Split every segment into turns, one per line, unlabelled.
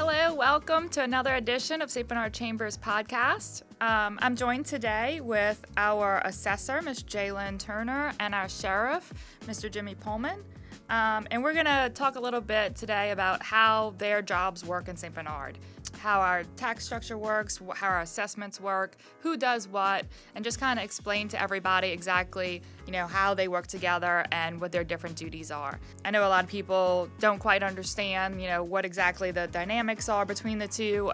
Hello, welcome to another edition of St. Bernard Chambers podcast. I'm joined today with our assessor, Ms. Jaylynn Turner, and our sheriff, Mr. Jimmy Pohlman. And we're going to talk a little bit today about how their jobs work in St. Bernard, how our tax structure works, how our assessments work, who does what, and just kind of explain to everybody exactly, how they work together and what their different duties are. I know a lot of people don't quite understand, what exactly the dynamics are between the two.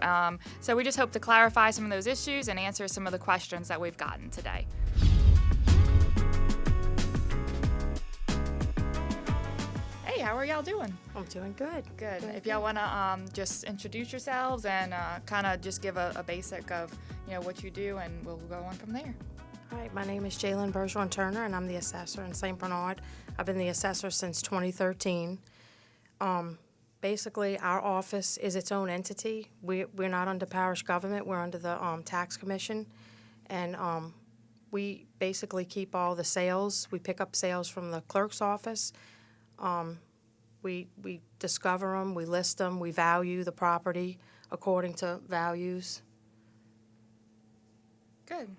So we just hope to clarify some of those issues and answer some of the questions that we've gotten today. Hey, how are y'all doing?
I'm doing good.
Good. If y'all want to just introduce yourselves and kind of just give a basic of, what you do, and we'll go on from there.
All right, my name is Jaylynn Bergeron Turner, and I'm the assessor in St. Bernard. I've been the assessor since 2013. Basically, our office is its own entity. We're not under parish government. We're under the tax commission, and we basically keep all the sales. We pick up sales from the clerk's office. We discover them, we list them, we value the property according to values.
Good.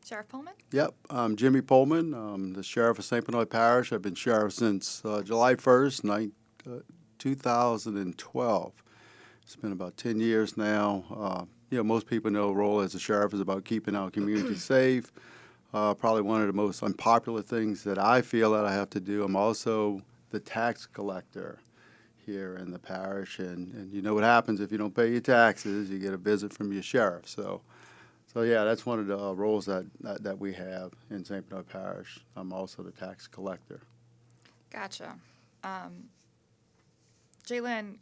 Sheriff Pohlman?
Yep, I'm Jimmy Pohlman. I'm the sheriff of St. Bernard Parish. I've been sheriff since July 1st, 2012. It's been about 10 years now. Most people know the role as a sheriff is about keeping our community safe. Probably one of the most unpopular things that I feel that I have to do. I'm also the tax collector here in the parish, and you know what happens if you don't pay your taxes, you get a visit from your sheriff. So yeah, that's one of the roles that we have in St. Bernard Parish. I'm also the tax collector.
Gotcha. Jaylynn,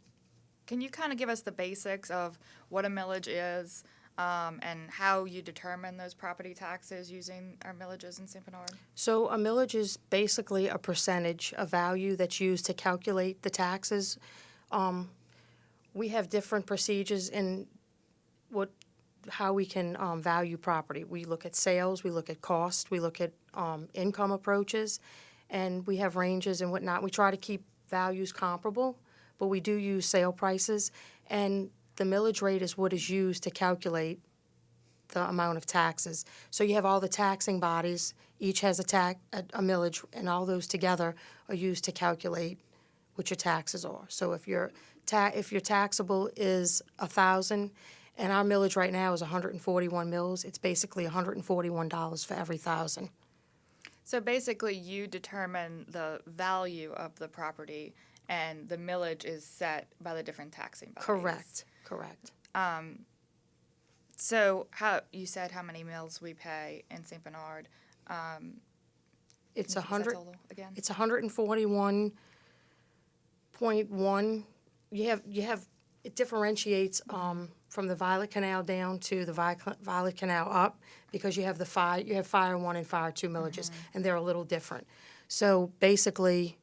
can you kind of give us the basics of what a millage is and how you determine those property taxes using our millages in St. Bernard?
So a millage is basically a percentage, a value that's used to calculate the taxes. We have different procedures in how we can value property. We look at sales, we look at cost, we look at income approaches, and we have ranges and whatnot. We try to keep values comparable, but we do use sale prices, and the millage rate is what is used to calculate the amount of taxes. So you have all the taxing bodies, each has a millage, and all those together are used to calculate what your taxes are. So if your taxable is $1,000, and our millage right now is 141 mills, it's basically $141 for every 1,000.
So basically, you determine the value of the property, and the millage is set by the different taxing bodies.
Correct.
So you said how many mills we pay in St. Bernard?
It's
Can you use that total again?
It's 141.1. You have it differentiates from the Violet Canal down to the Violet Canal up, because you have Fire 1 and Fire 2 millages, and they're a little different. So basically,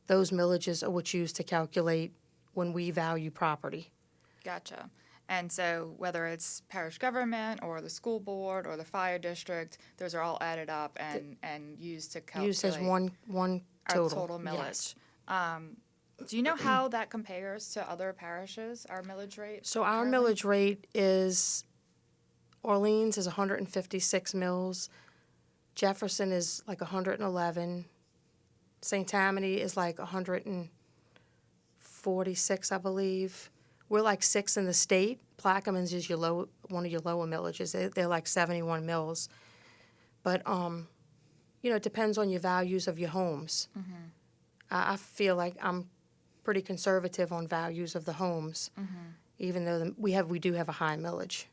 those millages are what's used to calculate when we value property.
Gotcha. And so whether it's parish government or the school board or the fire district, those are all added up and used to calculate
Used as one total.
our total millage.
Yes.
Do you know how that compares to other parishes, our millage rate?
So our
currently?
millage rate is, Orleans is 156 mills, Jefferson is like 111, St. Tammany is like 146, I believe. We're like 6th in the state. Plaquemines is one of your lower millages. They're like 71 mills. But, it depends on your values of your homes.
Mm-hmm.
I feel like I'm pretty conservative on values of the homes, even though we do have a high millage.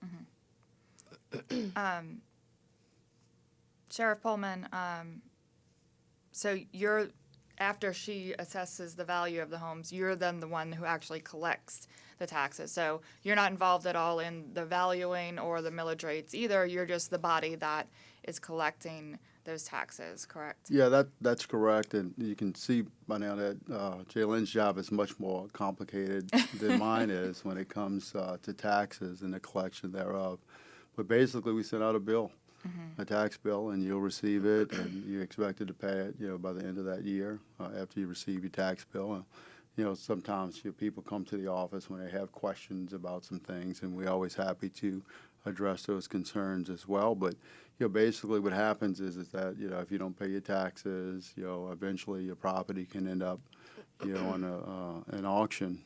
Sheriff Pohlman, so after she assesses the value of the homes, you're then the one who actually collects the taxes. So you're not involved at all in the valuing or the millage rates either. You're just the body that is collecting those taxes, correct?
Yeah, that's correct, and you can see by now that Jaylynn's job is much more complicated than mine is when it comes to taxes and the collection thereof. But basically, we send out a bill, a tax bill, and you'll receive it, and you're expected to pay it, by the end of that year after you receive your tax bill. sometimes people come to the office when they have questions about some things, and we're always happy to address those concerns as well. But basically what happens is that if you don't pay your taxes, eventually your property can end up on an auction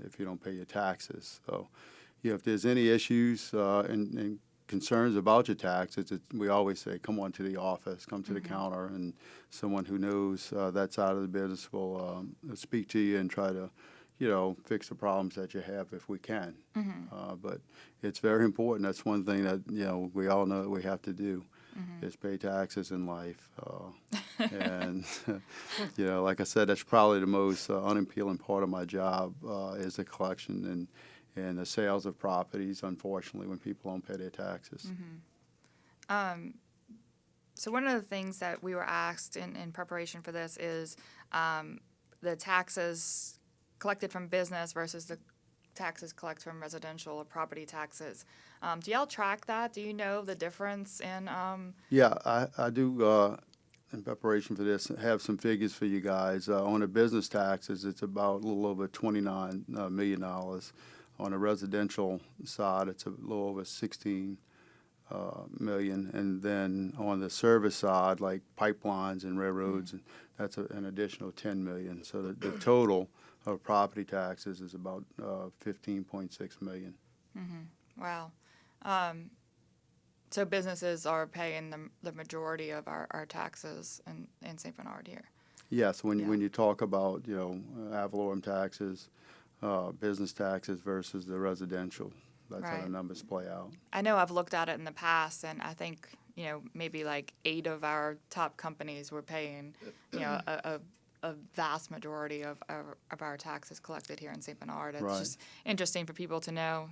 if you don't pay your taxes. So if there's any issues and concerns about your taxes, we always say, come on to the office, come to the counter, and someone who knows that side of the business will speak to you and try to, fix the problems that you have if we can. But it's very important. That's one thing that, we all know that we have to do is pay taxes in life. And, like I said, that's probably the most unappealing part of my job is the collection and the sales of properties, unfortunately, when people don't pay their taxes.
So one of the things that we were asked in preparation for this is the taxes collected from business versus the taxes collected from residential or property taxes. Do y'all track that? Do you know the difference in?
Yeah, I do. In preparation for this, have some figures for you guys. On the business taxes, it's about a little over $29 million. On the residential side, it's a little over 16 million, and then on the service side, like pipelines and railroads, and that's an additional 10 million. So the total of property taxes is about 15.6 million.
Wow. So businesses are paying the majority of our taxes in St. Bernard here.
Yes, when you talk about ad valorem taxes, business taxes versus the residential. That's how the numbers play out.
I know I've looked at it in the past, and I think, maybe like 8 of our top companies were paying, a vast majority of our taxes collected here in St. Bernard. It's just interesting for people to know,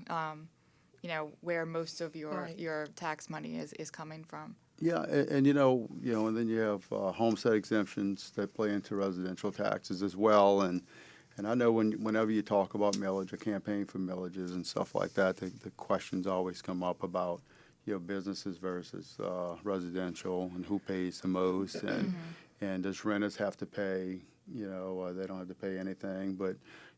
where most of your tax money is coming from.
Yeah, and and then you have homestead exemptions that play into residential taxes as well, and I know whenever you talk about millage or campaign for millages and stuff like that, the questions always come up about businesses versus residential and who pays the most, and does renters have to pay? They don't have to pay anything, but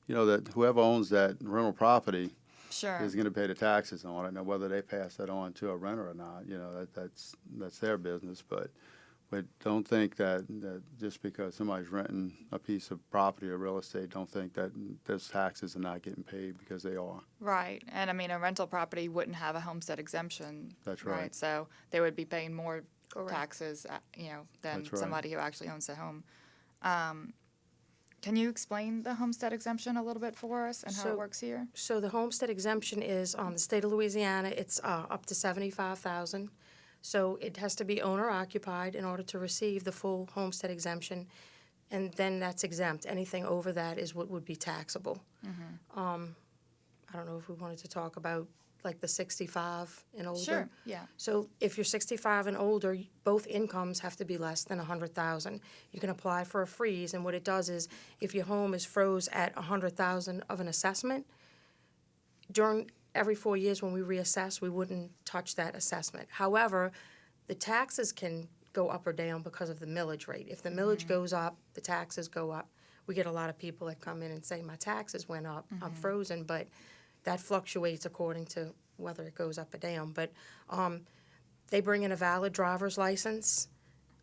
that whoever owns that rental property is going to pay the taxes on it. Now, whether they pass that on to a renter or not, that's their business. But don't think that just because somebody's renting a piece of property or real estate, don't think that those taxes are not getting paid, because they are.
Right. And I mean, a rental property wouldn't have a homestead exemption.
That's right.
So they would be paying more taxes, than
That's
somebody who actually owns the home. Can you explain the homestead exemption a little bit for us and how it works here?
So the homestead exemption is on the state of Louisiana. It's up to $75,000. So it has to be owner occupied in order to receive the full homestead exemption, and then that's exempt. Anything over that is what would be taxable. I don't know if we wanted to talk about like the 65 and older.
Sure. Yeah.
So if you're 65 and older, both incomes have to be less than $100,000. You can apply for a freeze, and what it does is, if your home is froze at $100,000 of an assessment, during every 4 years when we reassess, we wouldn't touch that assessment. However, the taxes can go up or down because of the millage rate. If the millage goes up, the taxes go up. We get a lot of people that come in and say, my taxes went up, I'm frozen, but that fluctuates according to whether it goes up or down. But they bring in a valid driver's license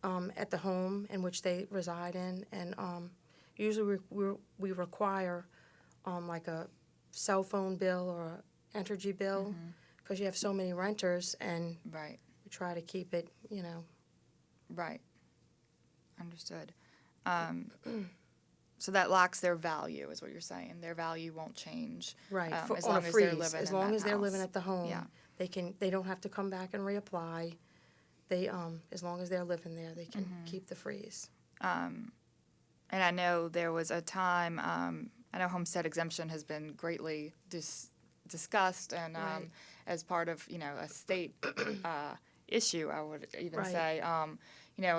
at the home in which they reside in, and usually we require like a cell phone bill or a energy bill, because you have so many renters, and we try to keep it,
Right. Understood. So that locks their value, is what you're saying. Their value won't change.
Right.
As long as they're living
as long as they're living
house.
at the home, they don't have to come back and reapply. They as long as they're living there, they can keep the freeze.
And I know there was a time. I know homestead exemption has been greatly discussed, and as part of a state issue, I would even say. I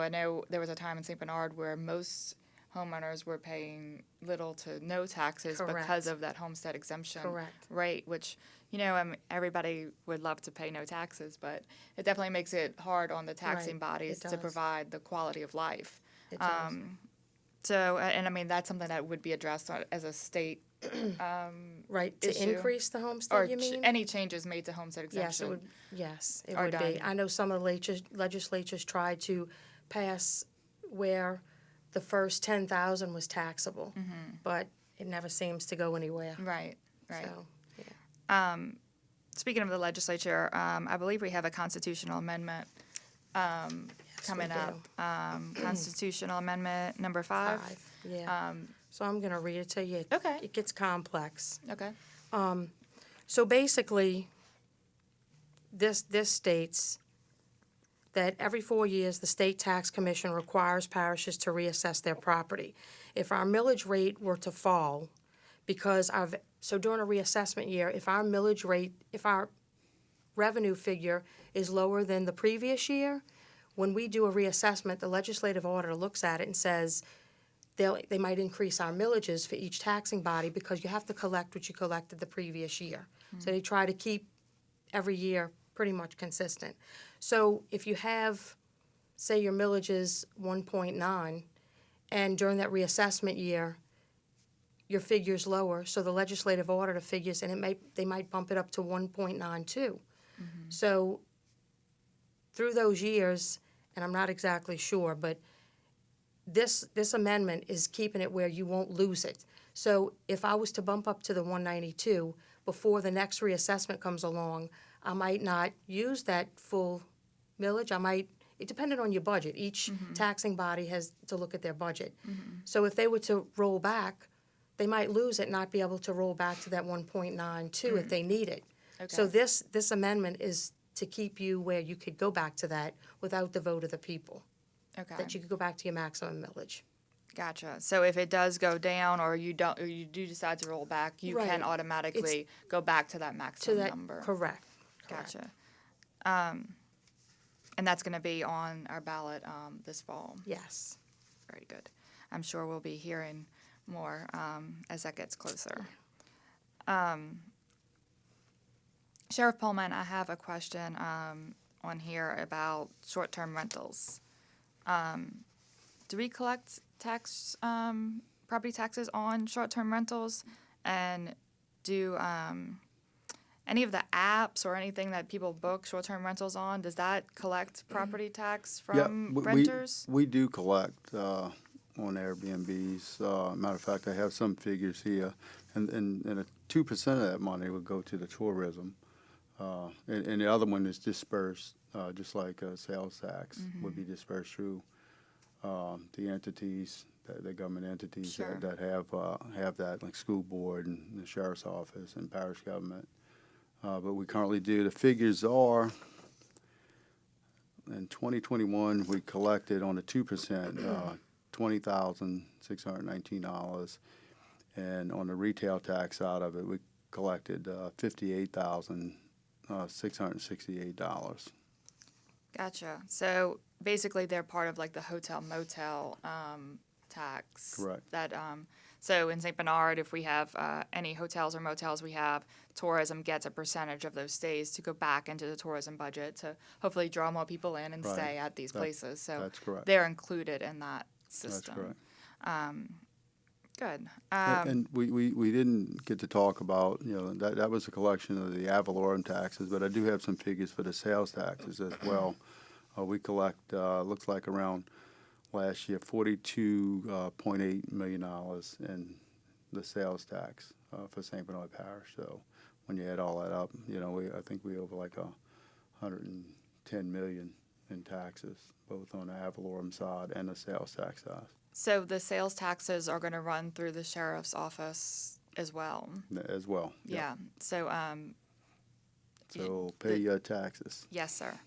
know there was a time in St. Bernard where most homeowners were paying little to no taxes because of that homestead exemption rate, which, everybody would love to pay no taxes, but it definitely makes it hard on the taxing bodies to provide the quality of life.
It does.
So, and I mean, that's something that would be addressed as a state
Right, to
issue.
increase the
or
homestead, you mean?
any changes made to homestead
Yes,
exemption.
it
are
would be.
done.
I know some of the legislatures tried to pass where the first 10,000 was taxable, but it never seems to go anywhere.
Right, right.
So, yeah.
Speaking of the legislature, I believe we have a constitutional amendment coming
we
up. Constitutional amendment number 5.
5, yeah. So I'm going to read it to you.
Okay.
It gets complex.
Okay.
So basically, this states that every 4 years, the State Tax Commission requires parishes to reassess their property. If our millage rate were to fall, so during a reassessment year, if our millage rate, if our revenue figure is lower than the previous year, when we do a reassessment, the legislative auditor looks at it and says, they might increase our millages for each taxing body because you have to collect what you collected the previous year. So they try to keep every year pretty much consistent. So if you have, say your millage is 1.9, and during that reassessment year, your figure's lower, so the legislative auditor figures, and they might bump it up to 1.92. So through those years, and I'm not exactly sure, but this amendment is keeping it where you won't lose it. So if I was to bump up to the 192 before the next reassessment comes along, I might not use that full millage. It depended on your budget. Each taxing body has to look at their budget. So if they were to roll back, they might lose it, not be able to roll back to that 1.92 if they need it.
Okay.
So this amendment is to keep you where you could go back to that without the vote of the people.
Okay.
That you could go back to your maximum millage.
Gotcha. So if it does go down, or you do decide to roll back, you
Right.
can automatically go back to that
To
maximum
that,
number.
correct.
Gotcha. And that's going to be on our ballot this fall.
Yes.
Very good. I'm sure we'll be hearing more as that gets closer. Sheriff Pohlman, I have a question on here about short-term rentals. Do we collect property taxes on short-term rentals? And do any of the apps or anything that people book short-term rentals on, does that collect property tax from renters?
We do collect on Airbnbs. Matter of fact, I have some figures here, and 2% of that money would go to the tourism, and the other one is dispersed, just like sales tax would be dispersed through the entities, the government entities
Sure.
that have that, like school board and the sheriff's office and parish government. But we currently do. The figures are, in 2021, we collected on the 2%, $20,619, and on the retail tax side of it, we collected $58,668.
Gotcha. So basically, they're part of like the hotel motel tax.
Correct.
That so in St. Bernard, if we have any hotels or motels, we have tourism gets a percentage of those stays to go back into the tourism budget to hopefully draw more people in and
Right.
stay at these places. So
That's correct.
they're included in that system.
That's correct.
Good.
And we didn't get to talk about, that was a collection of the ad valorem taxes, but I do have some figures for the sales taxes as well. We collect, looks like around last year, $42.8 million in the sales tax for St. Bernard Parish. So when you add all that up, I think we over like $110 million in taxes, both on the ad valorem side and the sales tax side.
So the sales taxes are going to run through the sheriff's office as well.
As well. Yep.
Yeah. So
So pay your taxes.
yes, sir.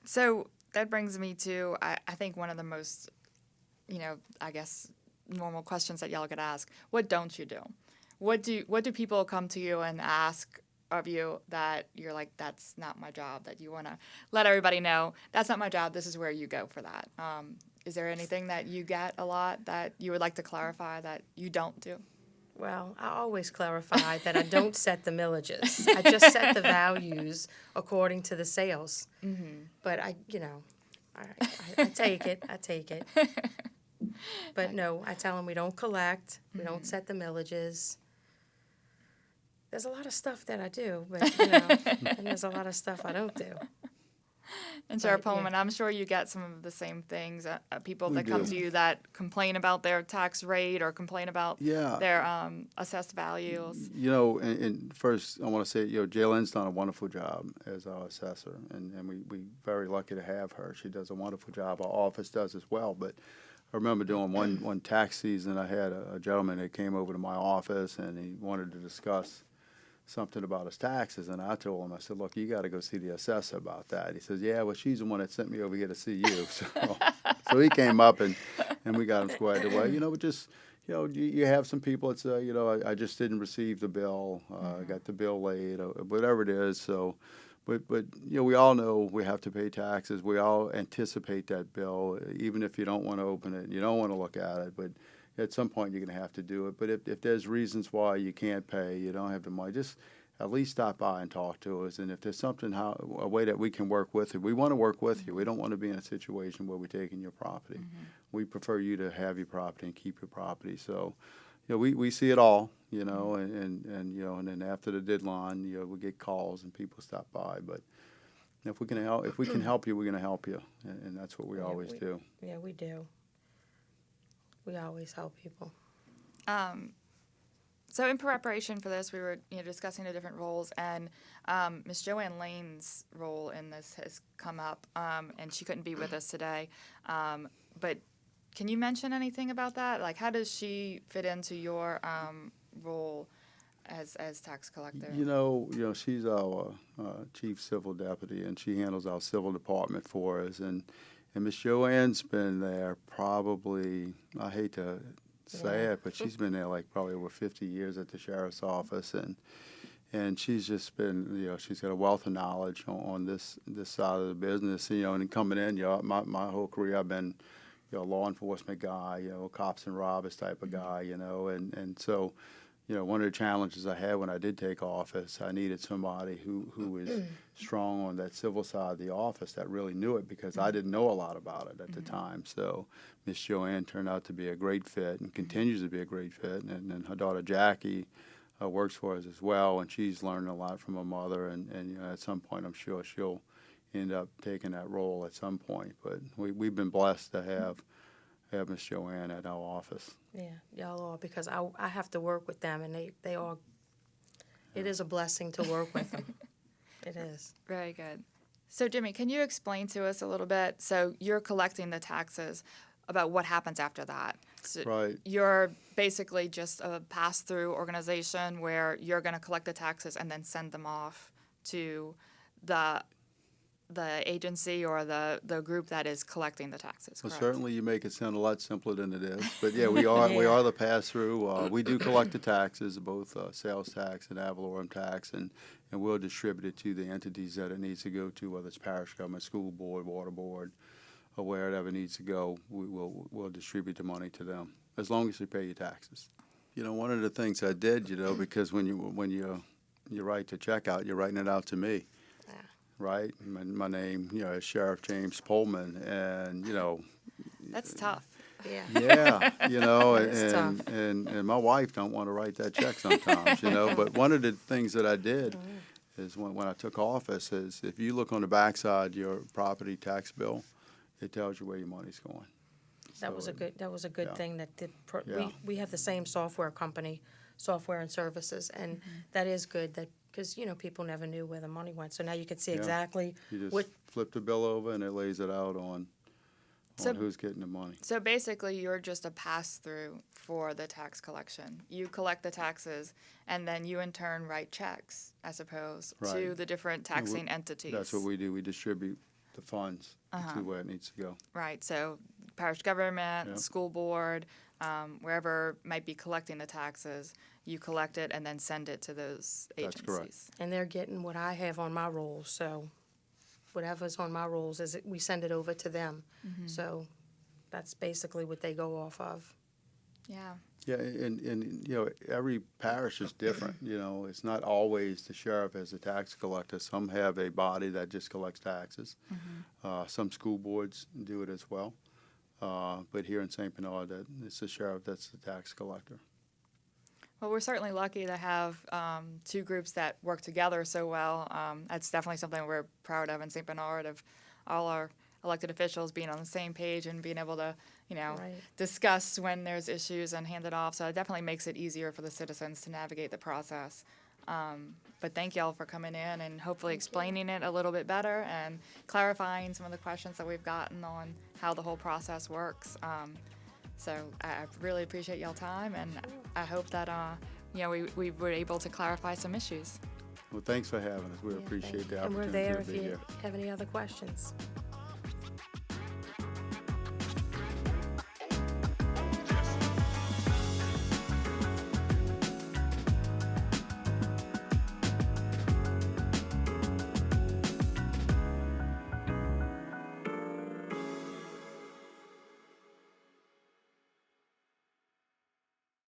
So that brings me to, I think, one of the most, I guess, normal questions that y'all could ask. What don't you do? What do people come to you and ask of you that you're like, that's not my job, that you want to let everybody know, that's not my job, this is where you go for that? Is there anything that you get a lot that you would like to clarify that you don't do?
Well, I always clarify that I don't set the millages. I just set the values according to the sales. But I take it. I take it. But no, I tell them we don't collect. We don't set the millages. There's a lot of stuff that I do, but, and there's a lot of stuff I don't do.
And Sheriff
But, yeah.
Pohlman, I'm sure you get some of the same things. People
We
that come
do.
to you that complain about their tax rate or complain about
Yeah.
their assessed values.
And first, I want to say, Jaylynn's done a wonderful job as our assessor, and we very lucky to have her. She does a wonderful job. Our office does as well. But I remember doing one tax season, I had a gentleman that came over to my office, and he wanted to discuss something about his taxes, and I told him, I said, look, you got to go see the assessor about that. He says, yeah, well, she's the one that sent me over here to see you. So he came up, and we got him squared away. But just, you have some people that say, I just didn't receive the bill, I got the bill late, or whatever it is. So, but we all know we have to pay taxes. We all anticipate that bill, even if you don't want to open it and you don't want to look at it. But at some point, you're going to have to do it. But if there's reasons why you can't pay, you don't have the money, just at least stop by and talk to us. And if there's something, a way that we can work with it, we want to work with you. We don't want to be in a situation where we're taking your property. We prefer you to have your property and keep your property. So, we see it all, and then after the deadline, we get calls and people stop by. But if we can help you, we're going to help you, and that's what we always do.
Yeah, we do. We always help people.
So in preparation for this, we were discussing the different roles, and Ms. Joanne Lane's role in this has come up, and she couldn't be with us today. But can you mention anything about that? Like, how does she fit into your role as tax collector?
She's our chief civil deputy, and she handles our civil department for us. And Miss Joanne's been there probably, I hate to say it, but she's been there like probably over 50 years at the sheriff's office, and she's just been, she's got a wealth of knowledge on this side of the business, and coming in, my whole career I've been, a law enforcement guy, cops and robbers type of guy, and so, one of the challenges I had when I did take office, I needed somebody who was strong on that civil side of the office that really knew it, because I didn't know a lot about it at the time. So Miss Joanne turned out to be a great fit and continues to be a great fit. And then her daughter Jackie works for us as well, and she's learned a lot from her mother. And at some point, I'm sure she'll end up taking that role at some point. But we've been blessed to have Miss Joanne at our office.
Yeah, y'all are, because I have to work with them, and they are, it is a blessing to work with them. It is.
Very good. So, Jimmy, can you explain to us a little bit? So you're collecting the taxes, about what happens after that. So
Right.
You're basically just a pass-through organization where you're going to collect the taxes and then send them off to the agency or the group that is collecting the taxes,
Well,
correct?
certainly you make it sound a lot simpler than it is. But yeah, we are the pass-through. We do collect the taxes, both sales tax and ad valorem tax, and we'll distribute it to the entities that it needs to go to, whether it's parish government, school board, water board, or wherever it needs to go. We'll distribute the money to them, as long as you pay your taxes. One of the things I did, because when you write the check out, you're writing it out to me. Right, my name, is Sheriff James Pohlman, and
That's tough.
Yeah.
and my wife don't want to write that check sometimes, But one of the things that I did is when I took office is if you look on the backside of your property tax bill, it tells you where your money's going.
That was a good
yeah.
thing that did.
Yeah.
We have the same software company, software and services, and that is good. That because people never knew where the money went, so now you can see
Yeah.
exactly
You just
what.
flip the bill over and it lays it out on who's getting the money.
So basically, you're just a pass-through for the tax collection. You collect the taxes, and then you in turn write checks, I suppose, to
Right.
the different taxing entities.
That's what we do. We distribute the funds to where it needs to go.
Right. So parish government,
Yeah.
school board, wherever might be collecting the taxes, you collect it and then send it to those
That's
agencies.
correct.
And they're getting what I have on my rolls, so whatever's on my rolls we send it over to them. So that's basically what they go off of.
Yeah.
Yeah, and you know, every parish is different. You know, it's not always the sheriff as a tax collector. Some have a body that just collects taxes. Some school boards do it as well. But here in St. Bernard, it's the sheriff that's the tax collector.
Well, we're certainly lucky to have two groups that work together so well. That's definitely something we're proud of in St. Bernard, of all our elected officials being on the same page and being able to,
Right.
discuss when there's issues and hand it off. So it definitely makes it easier for the citizens to navigate the process. But thank y'all for coming in and hopefully explaining it a little bit better and clarifying some of the questions that we've gotten on how the whole process works. So I really appreciate y'all time, and I hope that we were able to clarify some issues.
Well, thanks for having us. We
Yeah,
appreciate
thank
the
you. And we're
opportunity
there
to
if
be
you
here.
have any other questions.